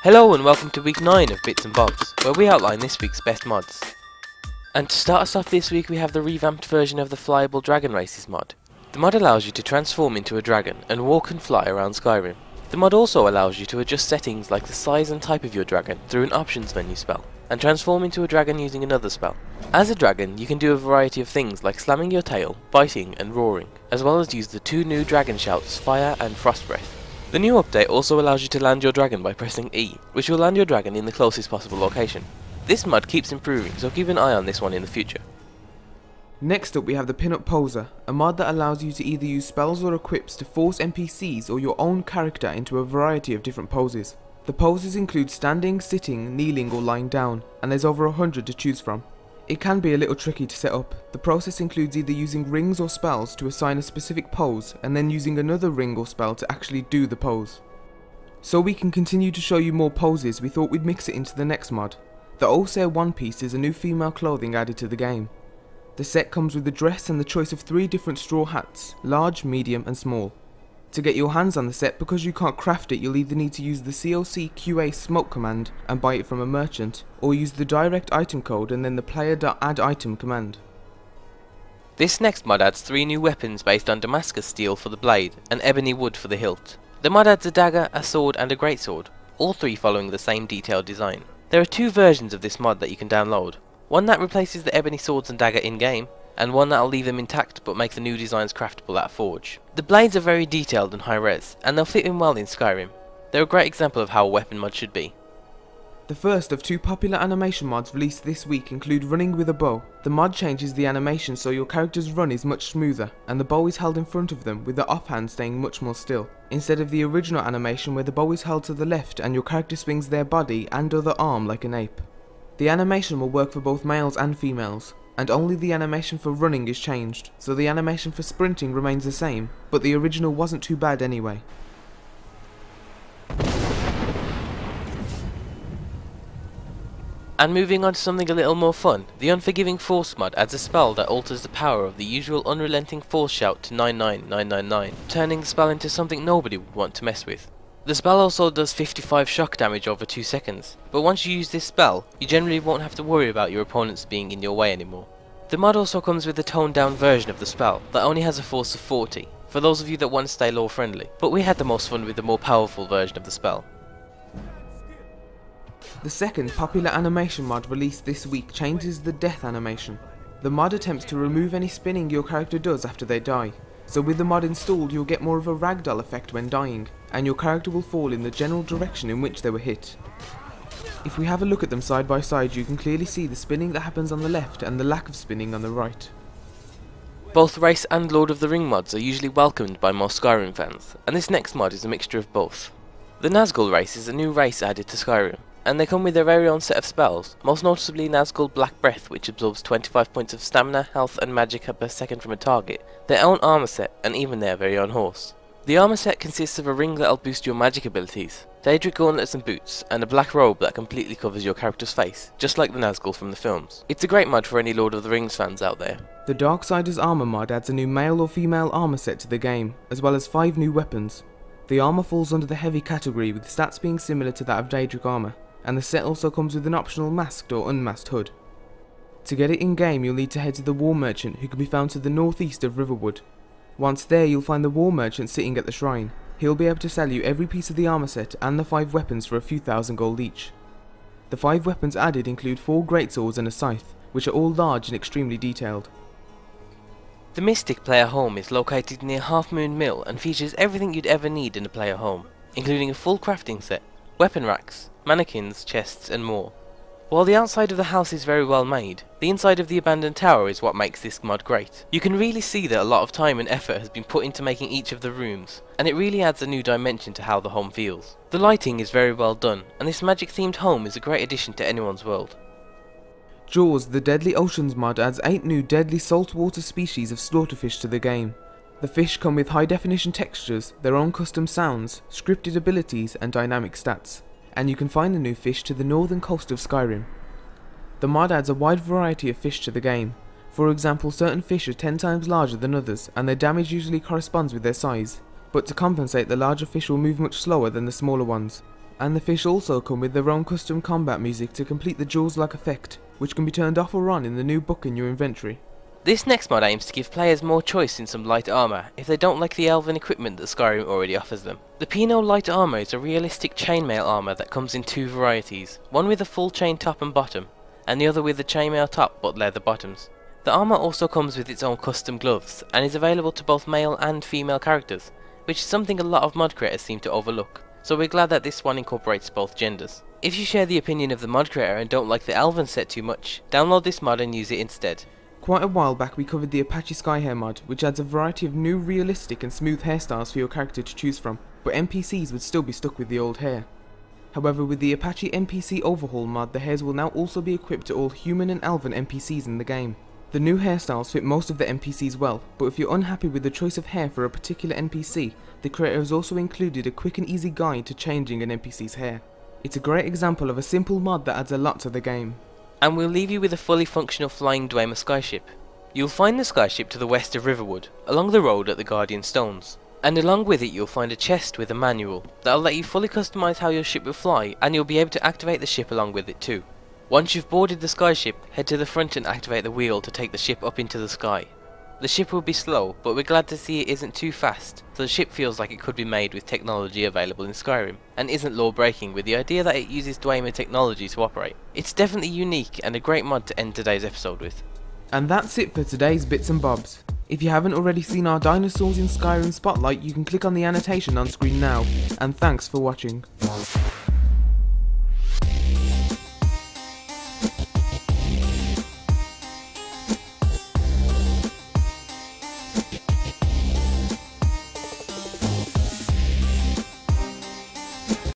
Hello and welcome to week 9 of Bits and Bobs, where we outline this week's best mods. And to start us off this week we have the revamped version of the Flyable Dragon Races mod. The mod allows you to transform into a dragon and walk and fly around Skyrim. The mod also allows you to adjust settings like the size and type of your dragon through an options menu spell, and transform into a dragon using another spell. As a dragon you can do a variety of things like slamming your tail, biting and roaring, as well as use the two new dragon shouts Fire and Frost Breath. The new update also allows you to land your dragon by pressing E, which will land your dragon in the closest possible location. This mod keeps improving, so keep an eye on this one in the future. Next up we have the Pinup Poser, a mod that allows you to either use spells or equips to force NPCs or your own character into a variety of different poses. The poses include standing, sitting, kneeling or lying down, and there's over 100 to choose from. It can be a little tricky to set up. The process includes either using rings or spells to assign a specific pose and then using another ring or spell to actually do the pose. So we can continue to show you more poses, we thought we'd mix it into the next mod. The Osare OnePiece is a new female clothing added to the game. The set comes with a dress and the choice of 3 different straw hats, large, medium and small. To get your hands on the set, because you can't craft it, you'll either need to use the COC/QA smoke command and buy it from a merchant, or use the direct item code and then the player.add-item command. This next mod adds 3 new weapons based on Damascus steel for the blade and ebony wood for the hilt. The mod adds a dagger, a sword and a greatsword, all 3 following the same detailed design. There are 2 versions of this mod that you can download, one that replaces the ebony swords and dagger in game, and one that'll leave them intact but make the new designs craftable at Forge. The blades are very detailed and high res, and they'll fit in well in Skyrim. They're a great example of how a weapon mod should be. The first of 2 popular animation mods released this week include running with a bow. The mod changes the animation so your character's run is much smoother, and the bow is held in front of them with the offhand staying much more still, instead of the original animation where the bow is held to the left and your character swings their body and other arm like an ape. The animation will work for both males and females, and only the animation for running is changed, so the animation for sprinting remains the same, but the original wasn't too bad anyway. And moving on to something a little more fun, the Unforgiving Force mod adds a spell that alters the power of the usual unrelenting force shout to 99999, turning the spell into something nobody would want to mess with. The spell also does 55 shock damage over 2 seconds, but once you use this spell, you generally won't have to worry about your opponents being in your way anymore. The mod also comes with a toned down version of the spell that only has a force of 40, for those of you that want to stay lore friendly, but we had the most fun with the more powerful version of the spell. The second popular animation mod released this week changes the death animation. The mod attempts to remove any spinning your character does after they die. So with the mod installed you'll get more of a ragdoll effect when dying, and your character will fall in the general direction in which they were hit. If we have a look at them side by side you can clearly see the spinning that happens on the left and the lack of spinning on the right. Both Race and Lord of the Ring mods are usually welcomed by most Skyrim fans, and this next mod is a mixture of both. The Nazgul race is a new race added to Skyrim, and they come with their very own set of spells, most notably Nazgul Black Breath, which absorbs 25 points of stamina, health and magic per second from a target, their own armor set, and even their very own horse. The armor set consists of a ring that'll boost your magic abilities, Daedric gauntlets and boots, and a black robe that completely covers your character's face, just like the Nazgul from the films. It's a great mod for any Lord of the Rings fans out there. The Darksiders Armour mod adds a new male or female armor set to the game, as well as 5 new weapons. The armor falls under the heavy category, with stats being similar to that of Daedric armor, and the set also comes with an optional masked or unmasked hood. To get it in game you'll need to head to the War Merchant, who can be found to the northeast of Riverwood. Once there you'll find the War Merchant sitting at the shrine. He'll be able to sell you every piece of the armor set and the 5 weapons for a few thousand gold each. The 5 weapons added include 4 greatswords and a scythe, which are all large and extremely detailed. The Mystic player home is located near Half Moon Mill and features everything you'd ever need in a player home, including a full crafting set, weapon racks, mannequins, chests and more. While the outside of the house is very well made, the inside of the abandoned tower is what makes this mod great. You can really see that a lot of time and effort has been put into making each of the rooms, and it really adds a new dimension to how the home feels. The lighting is very well done, and this magic themed home is a great addition to anyone's world. Jaws, the Deadly Oceans mod, adds 8 new deadly saltwater species of slaughterfish to the game. The fish come with high definition textures, their own custom sounds, scripted abilities and dynamic stats, and you can find the new fish to the northern coast of Skyrim. The mod adds a wide variety of fish to the game. For example, certain fish are 10 times larger than others, and their damage usually corresponds with their size, but to compensate the larger fish will move much slower than the smaller ones. And the fish also come with their own custom combat music to complete the Jaws-like effect, which can be turned off or on in the new book in your inventory. This next mod aims to give players more choice in some light armour if they don't like the elven equipment that Skyrim already offers them. The Pino light armour is a realistic chainmail armour that comes in two varieties, one with a full chain top and bottom, and the other with a chainmail top but leather bottoms. The armour also comes with its own custom gloves, and is available to both male and female characters, which is something a lot of mod creators seem to overlook, so we're glad that this one incorporates both genders. If you share the opinion of the mod creator and don't like the elven set too much, download this mod and use it instead. Quite a while back we covered the ApachiiSkyHair mod, which adds a variety of new realistic and smooth hairstyles for your character to choose from, but NPCs would still be stuck with the old hair. However, with the Apache NPC Overhaul mod, the hairs will now also be equipped to all human and elven NPCs in the game. The new hairstyles fit most of the NPCs well, but if you're unhappy with the choice of hair for a particular NPC, the creator has also included a quick and easy guide to changing an NPC's hair. It's a great example of a simple mod that adds a lot to the game. And we'll leave you with a fully functional flying Dwemer Skyship. You'll find the Skyship to the west of Riverwood, along the road at the Guardian Stones. And along with it you'll find a chest with a manual that'll let you fully customise how your ship will fly, and you'll be able to activate the ship along with it too. Once you've boarded the Skyship, head to the front and activate the wheel to take the ship up into the sky. The ship will be slow, but we're glad to see it isn't too fast, so the ship feels like it could be made with technology available in Skyrim, and isn't law-breaking with the idea that it uses Dwemer technology to operate. It's definitely unique and a great mod to end today's episode with. And that's it for today's Bits and Bobs. If you haven't already seen our Dinosaurs in Skyrim spotlight, you can click on the annotation on screen now, and thanks for watching.